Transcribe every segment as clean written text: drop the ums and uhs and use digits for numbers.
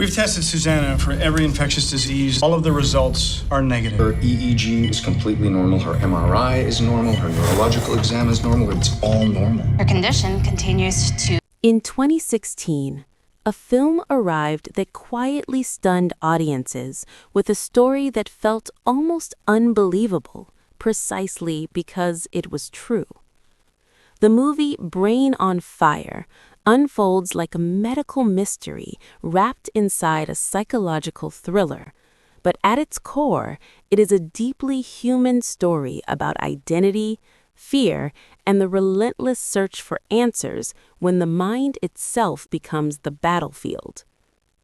We've tested Susannah for every infectious disease. All of the results are negative. Her EEG is completely normal. Her MRI is normal. Her neurological exam is normal. It's all normal. Her condition continues to... In 2016, a film arrived that quietly stunned audiences with a story that felt almost unbelievable, precisely because it was true. The movie Brain on Fire unfolds like a medical mystery wrapped inside a psychological thriller, but at its core, it is a deeply human story about identity, fear, and the relentless search for answers when the mind itself becomes the battlefield.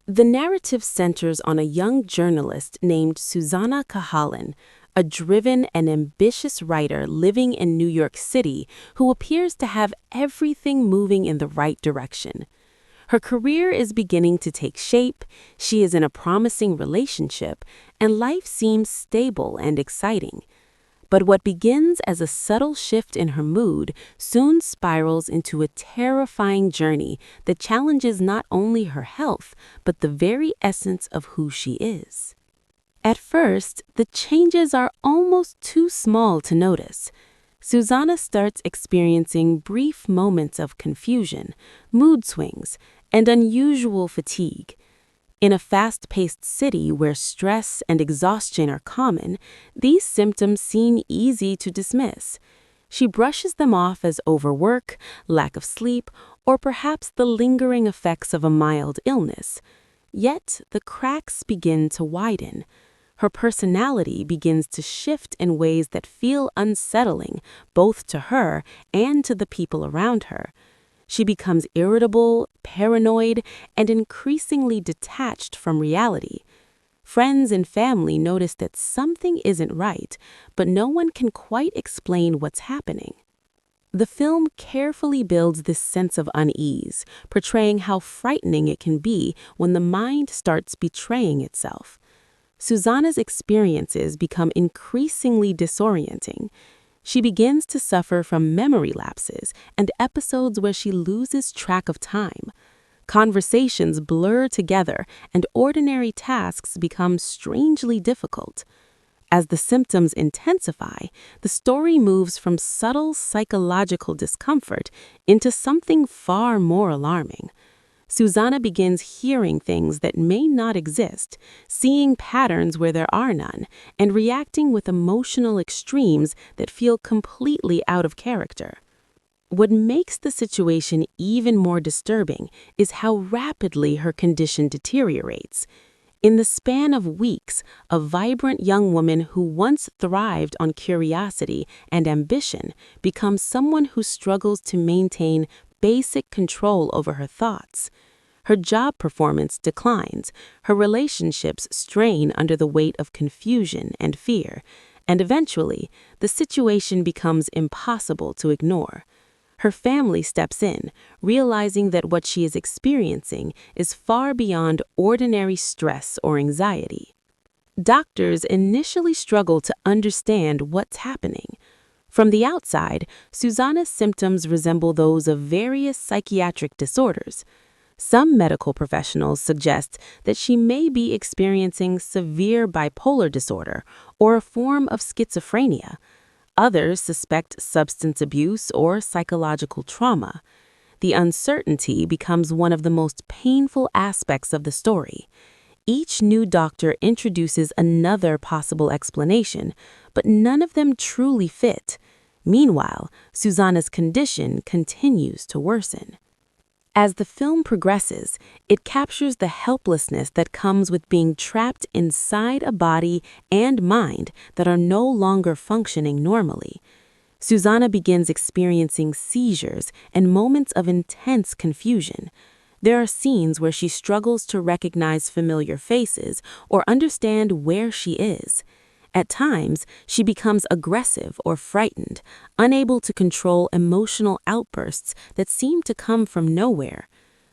The narrative centers on a young journalist named Susannah Cahalan, a driven and ambitious writer living in New York City who appears to have everything moving in the right direction. Her career is beginning to take shape, she is in a promising relationship, and life seems stable and exciting. But what begins as a subtle shift in her mood soon spirals into a terrifying journey that challenges not only her health, but the very essence of who she is. At first, the changes are almost too small to notice. Susannah starts experiencing brief moments of confusion, mood swings, and unusual fatigue. In a fast-paced city where stress and exhaustion are common, these symptoms seem easy to dismiss. She brushes them off as overwork, lack of sleep, or perhaps the lingering effects of a mild illness. Yet, the cracks begin to widen. Her personality begins to shift in ways that feel unsettling, both to her and to the people around her. She becomes irritable, paranoid, and increasingly detached from reality. Friends and family notice that something isn't right, but no one can quite explain what's happening. The film carefully builds this sense of unease, portraying how frightening it can be when the mind starts betraying itself. Susannah's experiences become increasingly disorienting. She begins to suffer from memory lapses and episodes where she loses track of time. Conversations blur together and ordinary tasks become strangely difficult. As the symptoms intensify, the story moves from subtle psychological discomfort into something far more alarming. Susannah begins hearing things that may not exist, seeing patterns where there are none, and reacting with emotional extremes that feel completely out of character. What makes the situation even more disturbing is how rapidly her condition deteriorates. In the span of weeks, a vibrant young woman who once thrived on curiosity and ambition becomes someone who struggles to maintain basic control over her thoughts. Her job performance declines, her relationships strain under the weight of confusion and fear, and eventually, the situation becomes impossible to ignore. Her family steps in, realizing that what she is experiencing is far beyond ordinary stress or anxiety. Doctors initially struggle to understand what's happening. From the outside, Susannah's symptoms resemble those of various psychiatric disorders. Some medical professionals suggest that she may be experiencing severe bipolar disorder or a form of schizophrenia. Others suspect substance abuse or psychological trauma. The uncertainty becomes one of the most painful aspects of the story. Each new doctor introduces another possible explanation, but none of them truly fit. Meanwhile, Susannah's condition continues to worsen. As the film progresses, it captures the helplessness that comes with being trapped inside a body and mind that are no longer functioning normally. Susannah begins experiencing seizures and moments of intense confusion. There are scenes where she struggles to recognize familiar faces or understand where she is. At times, she becomes aggressive or frightened, unable to control emotional outbursts that seem to come from nowhere.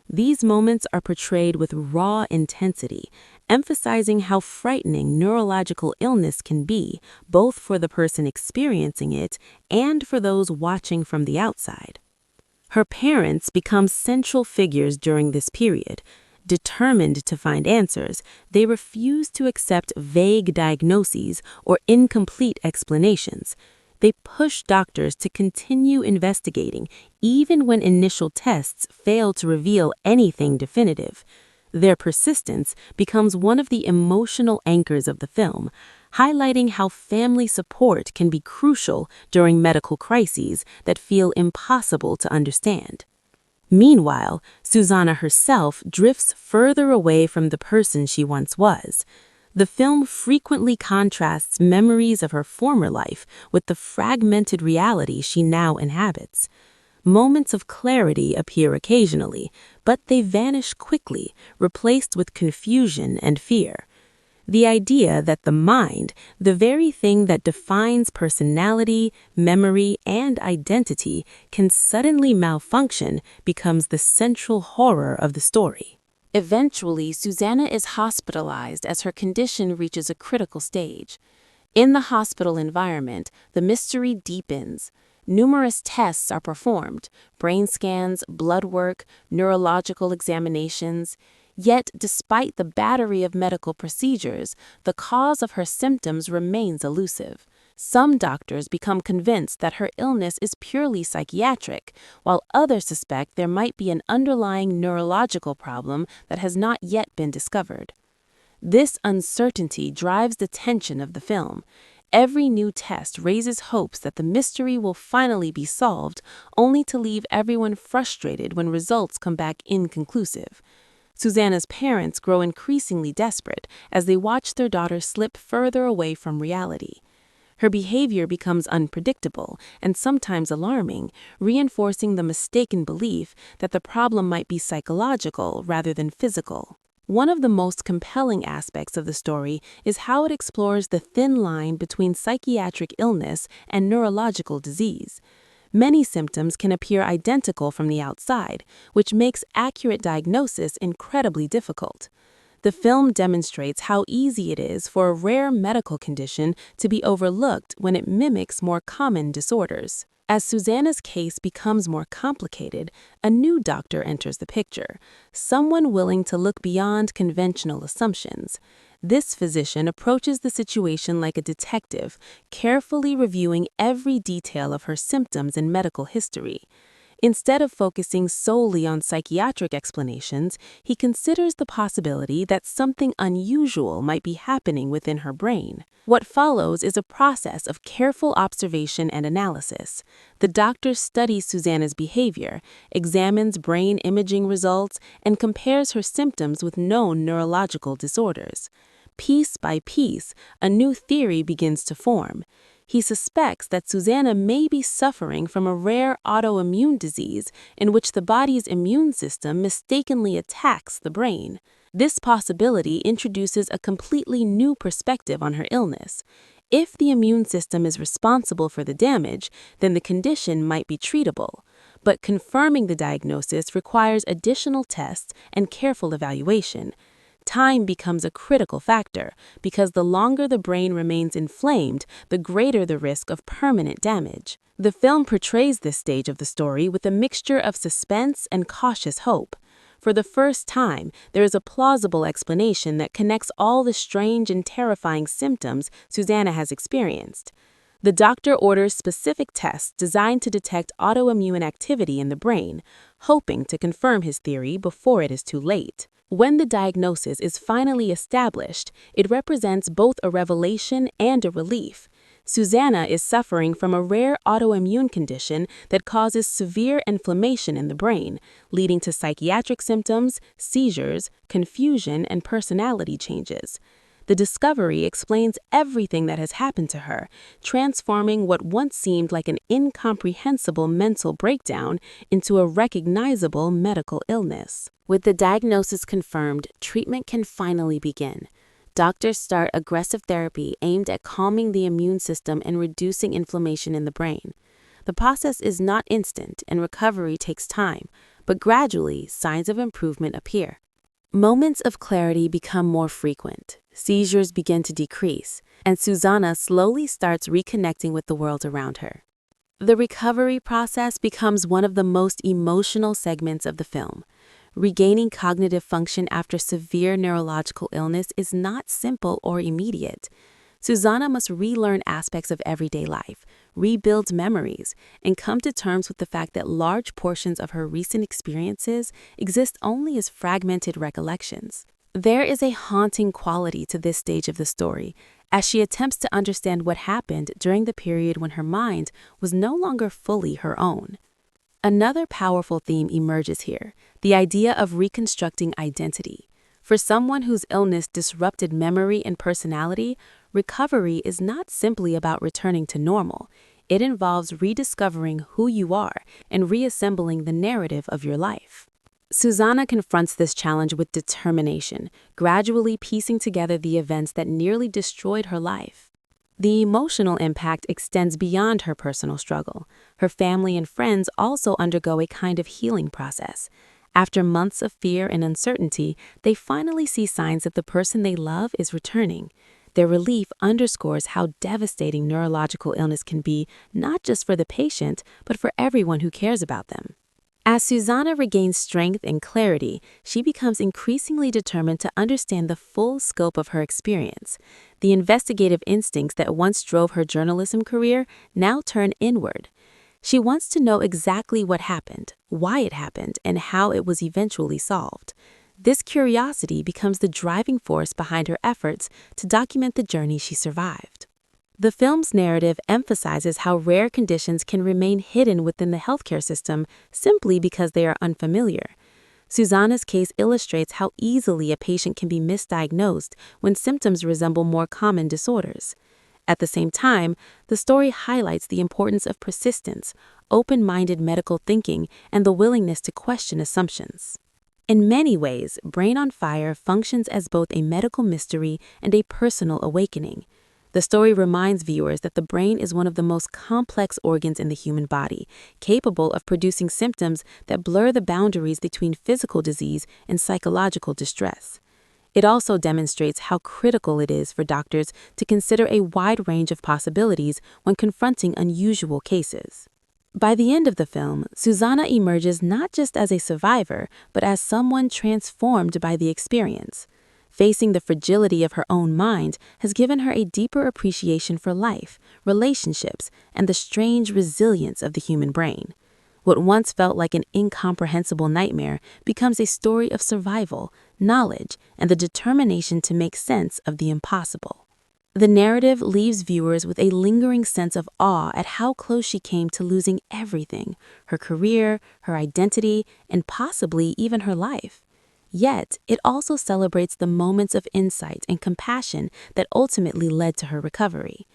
These moments are portrayed with raw intensity, emphasizing how frightening neurological illness can be, both for the person experiencing it and for those watching from the outside. Her parents become central figures during this period. Determined to find answers, they refuse to accept vague diagnoses or incomplete explanations. They push doctors to continue investigating even when initial tests fail to reveal anything definitive. Their persistence becomes one of the emotional anchors of the film, highlighting how family support can be crucial during medical crises that feel impossible to understand. Meanwhile, Susannah herself drifts further away from the person she once was. The film frequently contrasts memories of her former life with the fragmented reality she now inhabits. Moments of clarity appear occasionally, but they vanish quickly, replaced with confusion and fear. The idea that the mind, the very thing that defines personality, memory, and identity, can suddenly malfunction becomes the central horror of the story. Eventually, Susannah is hospitalized as her condition reaches a critical stage. In the hospital environment, the mystery deepens. Numerous tests are performed: brain scans, blood work, neurological examinations. Yet, despite the battery of medical procedures, the cause of her symptoms remains elusive. Some doctors become convinced that her illness is purely psychiatric, while others suspect there might be an underlying neurological problem that has not yet been discovered. This uncertainty drives the tension of the film. Every new test raises hopes that the mystery will finally be solved, only to leave everyone frustrated when results come back inconclusive. Susannah's parents grow increasingly desperate as they watch their daughter slip further away from reality. Her behavior becomes unpredictable and sometimes alarming, reinforcing the mistaken belief that the problem might be psychological rather than physical. One of the most compelling aspects of the story is how it explores the thin line between psychiatric illness and neurological disease. Many symptoms can appear identical from the outside, which makes accurate diagnosis incredibly difficult. The film demonstrates how easy it is for a rare medical condition to be overlooked when it mimics more common disorders. As Susannah's case becomes more complicated, a new doctor enters the picture, someone willing to look beyond conventional assumptions. This physician approaches the situation like a detective, carefully reviewing every detail of her symptoms and medical history. Instead of focusing solely on psychiatric explanations, he considers the possibility that something unusual might be happening within her brain. What follows is a process of careful observation and analysis. The doctor studies Susannah's behavior, examines brain imaging results, and compares her symptoms with known neurological disorders. Piece by piece, a new theory begins to form. He suspects that Susannah may be suffering from a rare autoimmune disease in which the body's immune system mistakenly attacks the brain. This possibility introduces a completely new perspective on her illness. If the immune system is responsible for the damage, then the condition might be treatable. But confirming the diagnosis requires additional tests and careful evaluation. Time becomes a critical factor because the longer the brain remains inflamed, the greater the risk of permanent damage. The film portrays this stage of the story with a mixture of suspense and cautious hope. For the first time, there is a plausible explanation that connects all the strange and terrifying symptoms Susannah has experienced. The doctor orders specific tests designed to detect autoimmune activity in the brain, hoping to confirm his theory before it is too late. When the diagnosis is finally established, it represents both a revelation and a relief. Susannah is suffering from a rare autoimmune condition that causes severe inflammation in the brain, leading to psychiatric symptoms, seizures, confusion, and personality changes. The discovery explains everything that has happened to her, transforming what once seemed like an incomprehensible mental breakdown into a recognizable medical illness. With the diagnosis confirmed, treatment can finally begin. Doctors start aggressive therapy aimed at calming the immune system and reducing inflammation in the brain. The process is not instant and recovery takes time, but gradually signs of improvement appear. Moments of clarity become more frequent, seizures begin to decrease, and Susannah slowly starts reconnecting with the world around her. The recovery process becomes one of the most emotional segments of the film. Regaining cognitive function after severe neurological illness is not simple or immediate. Susannah must relearn aspects of everyday life, rebuild memories, and come to terms with the fact that large portions of her recent experiences exist only as fragmented recollections. There is a haunting quality to this stage of the story, as she attempts to understand what happened during the period when her mind was no longer fully her own. Another powerful theme emerges here, the idea of reconstructing identity. For someone whose illness disrupted memory and personality, recovery is not simply about returning to normal. It involves rediscovering who you are and reassembling the narrative of your life. Susannah confronts this challenge with determination, gradually piecing together the events that nearly destroyed her life. The emotional impact extends beyond her personal struggle. Her family and friends also undergo a kind of healing process. After months of fear and uncertainty, they finally see signs that the person they love is returning. Their relief underscores how devastating neurological illness can be, not just for the patient, but for everyone who cares about them. As Susannah regains strength and clarity, she becomes increasingly determined to understand the full scope of her experience. The investigative instincts that once drove her journalism career now turn inward. She wants to know exactly what happened, why it happened, and how it was eventually solved. This curiosity becomes the driving force behind her efforts to document the journey she survived. The film's narrative emphasizes how rare conditions can remain hidden within the healthcare system simply because they are unfamiliar. Susannah's case illustrates how easily a patient can be misdiagnosed when symptoms resemble more common disorders. At the same time, the story highlights the importance of persistence, open-minded medical thinking, and the willingness to question assumptions. In many ways, Brain on Fire functions as both a medical mystery and a personal awakening. The story reminds viewers that the brain is one of the most complex organs in the human body, capable of producing symptoms that blur the boundaries between physical disease and psychological distress. It also demonstrates how critical it is for doctors to consider a wide range of possibilities when confronting unusual cases. By the end of the film, Susannah emerges not just as a survivor, but as someone transformed by the experience. Facing the fragility of her own mind has given her a deeper appreciation for life, relationships, and the strange resilience of the human brain. What once felt like an incomprehensible nightmare becomes a story of survival, knowledge, and the determination to make sense of the impossible. The narrative leaves viewers with a lingering sense of awe at how close she came to losing everything: her career, her identity, and possibly even her life. Yet, it also celebrates the moments of insight and compassion that ultimately led to her recovery.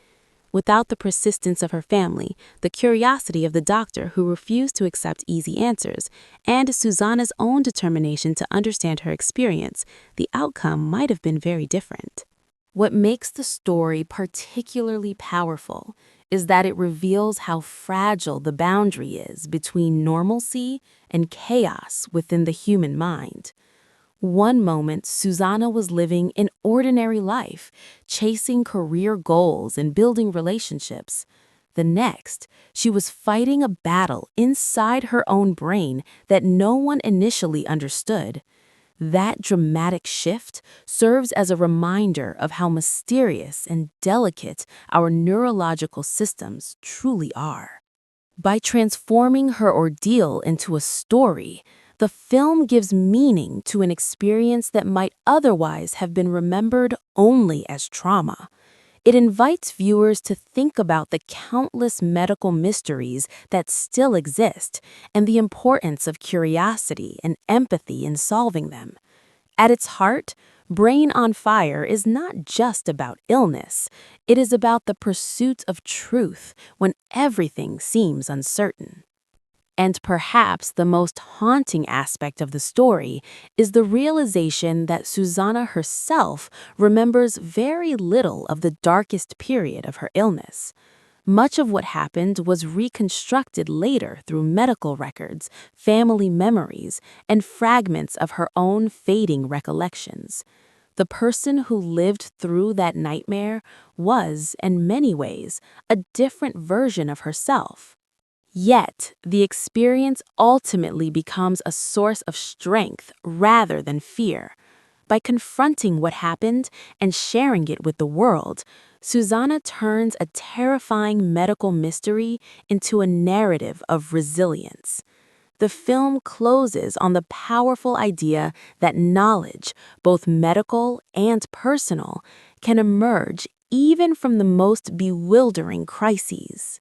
Without the persistence of her family, the curiosity of the doctor who refused to accept easy answers, and Susannah's own determination to understand her experience, the outcome might have been very different. What makes the story particularly powerful is that it reveals how fragile the boundary is between normalcy and chaos within the human mind. One moment, Susannah was living an ordinary life, chasing career goals and building relationships. The next, she was fighting a battle inside her own brain that no one initially understood. That dramatic shift serves as a reminder of how mysterious and delicate our neurological systems truly are. By transforming her ordeal into a story, the film gives meaning to an experience that might otherwise have been remembered only as trauma. It invites viewers to think about the countless medical mysteries that still exist and the importance of curiosity and empathy in solving them. At its heart, Brain on Fire is not just about illness. It is about the pursuit of truth when everything seems uncertain. And perhaps the most haunting aspect of the story is the realization that Susannah herself remembers very little of the darkest period of her illness. Much of what happened was reconstructed later through medical records, family memories, and fragments of her own fading recollections. The person who lived through that nightmare was, in many ways, a different version of herself. Yet, the experience ultimately becomes a source of strength rather than fear. By confronting what happened and sharing it with the world, Susannah turns a terrifying medical mystery into a narrative of resilience. The film closes on the powerful idea that knowledge, both medical and personal, can emerge even from the most bewildering crises.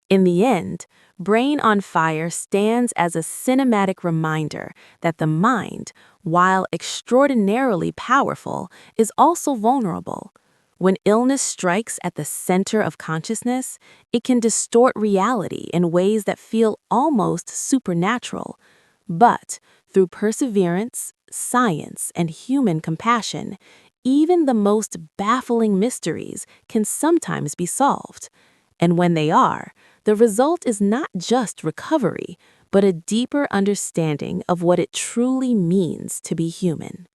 In the end, Brain on Fire stands as a cinematic reminder that the mind, while extraordinarily powerful, is also vulnerable. When illness strikes at the center of consciousness, it can distort reality in ways that feel almost supernatural. But through perseverance, science, and human compassion, even the most baffling mysteries can sometimes be solved. And when they are, the result is not just recovery, but a deeper understanding of what it truly means to be human.